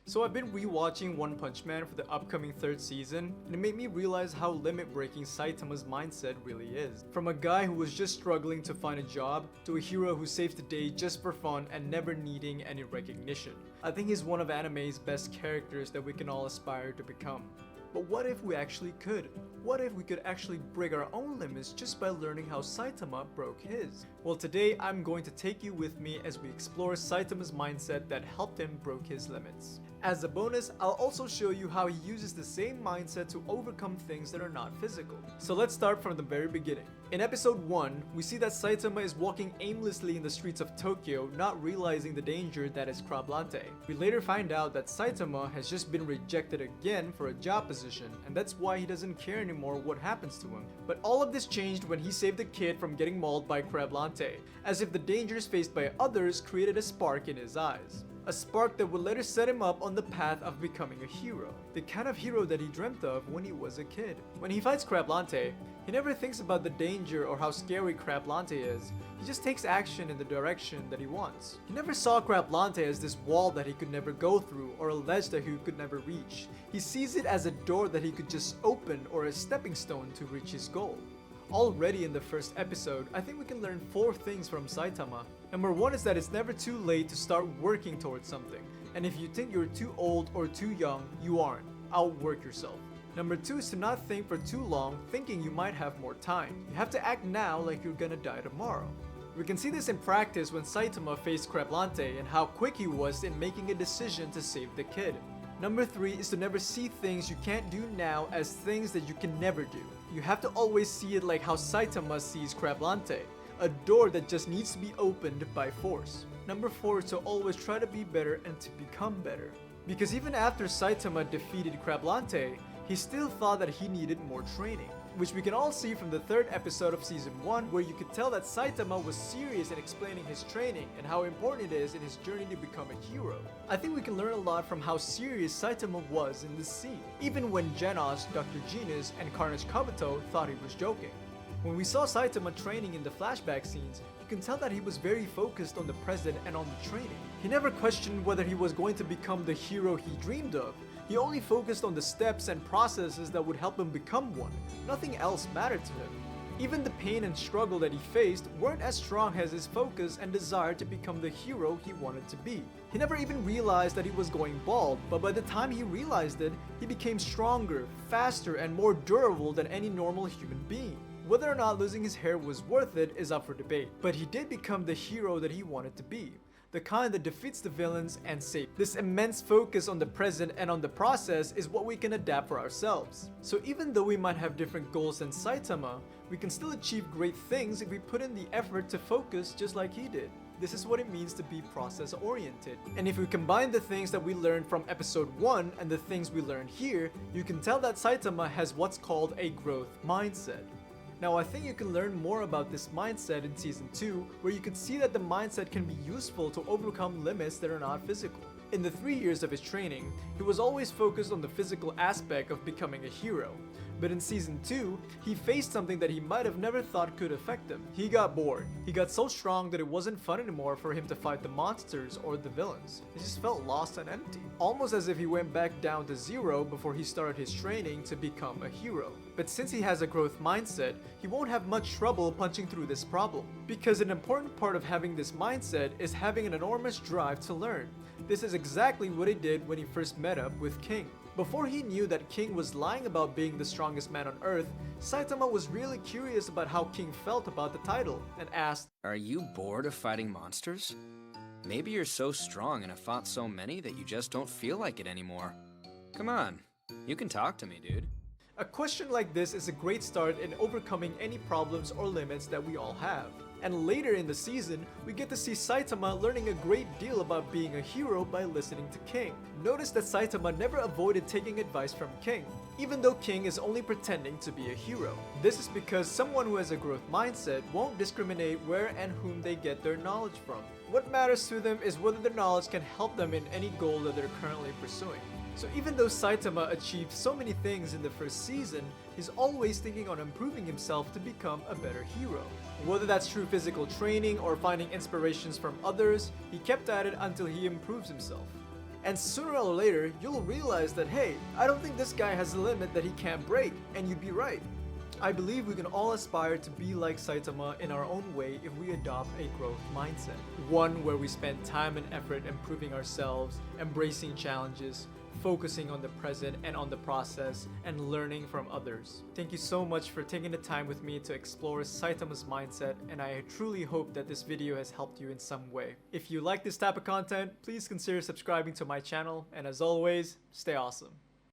So I've been rewatching One Punch Man for the upcoming third season, and it made me realize how limit-breaking Saitama's mindset really is. From a guy who was just struggling to find a job, to a hero who saves the day just for fun and never needing any recognition. I think he's one of anime's best characters that we can all aspire to become. But what if we actually could? What if we could actually break our own limits just by learning how Saitama broke his? Well, today I'm going to take you with me as we explore Saitama's mindset that helped him break his limits. As a bonus, I'll also show you how he uses the same mindset to overcome things that are not physical. So let's start from the very beginning. In episode 1, we see that Saitama is walking aimlessly in the streets of Tokyo, not realizing the danger that is Crablante. We later find out that Saitama has just been rejected again for a job position, and that's why he doesn't care anymore what happens to him. But all of this changed when he saved the kid from getting mauled by Crablante, as if the dangers faced by others created a spark in his eyes. A spark that would later set him up on the path of becoming a hero. The kind of hero that he dreamt of when he was a kid. When he fights Crablante, he never thinks about the danger or how scary Crablante is. He just takes action in the direction that he wants. He never saw Crablante as this wall that he could never go through or a ledge that he could never reach. He sees it as a door that he could just open or a stepping stone to reach his goal. Already in the first episode, I think we can learn 4 things from Saitama. Number 1 is that it's never too late to start working towards something. And if you think you're too old or too young, you aren't. Outwork yourself. Number 2 is to not think for too long, thinking you might have more time. You have to act now like you're gonna die tomorrow. We can see this in practice when Saitama faced Crablante and how quick he was in making a decision to save the kid. Number 3 is to never see things you can't do now as things that you can never do. You have to always see it like how Saitama sees Crablante, a door that just needs to be opened by force. Number 4 is to always try to be better and to become better. Because even after Saitama defeated Crablante, he still thought that he needed more training, which we can all see from the 3rd episode of season 1, where you could tell that Saitama was serious in explaining his training and how important it is in his journey to become a hero. I think we can learn a lot from how serious Saitama was in this scene, even when Genos, Dr. Genius, and Carnage Kabuto thought he was joking. When we saw Saitama training in the flashback scenes, you can tell that he was very focused on the present and on the training. He never questioned whether he was going to become the hero he dreamed of. He only focused on the steps and processes that would help him become one. Nothing else mattered to him. Even the pain and struggle that he faced weren't as strong as his focus and desire to become the hero he wanted to be. He never even realized that he was going bald, but by the time he realized it, he became stronger, faster, and more durable than any normal human being. Whether or not losing his hair was worth it is up for debate, but he did become the hero that he wanted to be. The kind that defeats the villains and saves. This immense focus on the present and on the process is what we can adapt for ourselves. So even though we might have different goals than Saitama, we can still achieve great things if we put in the effort to focus just like he did. This is what it means to be process-oriented. And if we combine the things that we learned from episode 1 and the things we learned here, you can tell that Saitama has what's called a growth mindset. Now I think you can learn more about this mindset in season 2, where you can see that the mindset can be useful to overcome limits that are not physical. In the 3 years of his training, he was always focused on the physical aspect of becoming a hero. But in season 2, he faced something that he might have never thought could affect him. He got bored. He got so strong that it wasn't fun anymore for him to fight the monsters or the villains. He just felt lost and empty. Almost as if he went back down to 0 before he started his training to become a hero. But since he has a growth mindset, he won't have much trouble punching through this problem. Because an important part of having this mindset is having an enormous drive to learn. This is exactly what he did when he first met up with King. Before he knew that King was lying about being the strongest man on Earth, Saitama was really curious about how King felt about the title, and asked, "Are you bored of fighting monsters? Maybe you're so strong and have fought so many that you just don't feel like it anymore. Come on, you can talk to me, dude." A question like this is a great start in overcoming any problems or limits that we all have. And later in the season, we get to see Saitama learning a great deal about being a hero by listening to King. Notice that Saitama never avoided taking advice from King, even though King is only pretending to be a hero. This is because someone who has a growth mindset won't discriminate where and whom they get their knowledge from. What matters to them is whether their knowledge can help them in any goal that they're currently pursuing. So even though Saitama achieved so many things in the first season, he's always thinking on improving himself to become a better hero. Whether that's through physical training or finding inspirations from others, he kept at it until he improves himself. And sooner or later, you'll realize that, hey, I don't think this guy has a limit that he can't break, and you'd be right. I believe we can all aspire to be like Saitama in our own way if we adopt a growth mindset. One where we spend time and effort improving ourselves, embracing challenges, focusing on the present and on the process, and learning from others. Thank you so much for taking the time with me to explore Saitama's mindset, and I truly hope that this video has helped you in some way. If you like this type of content, please consider subscribing to my channel, and as always, stay awesome.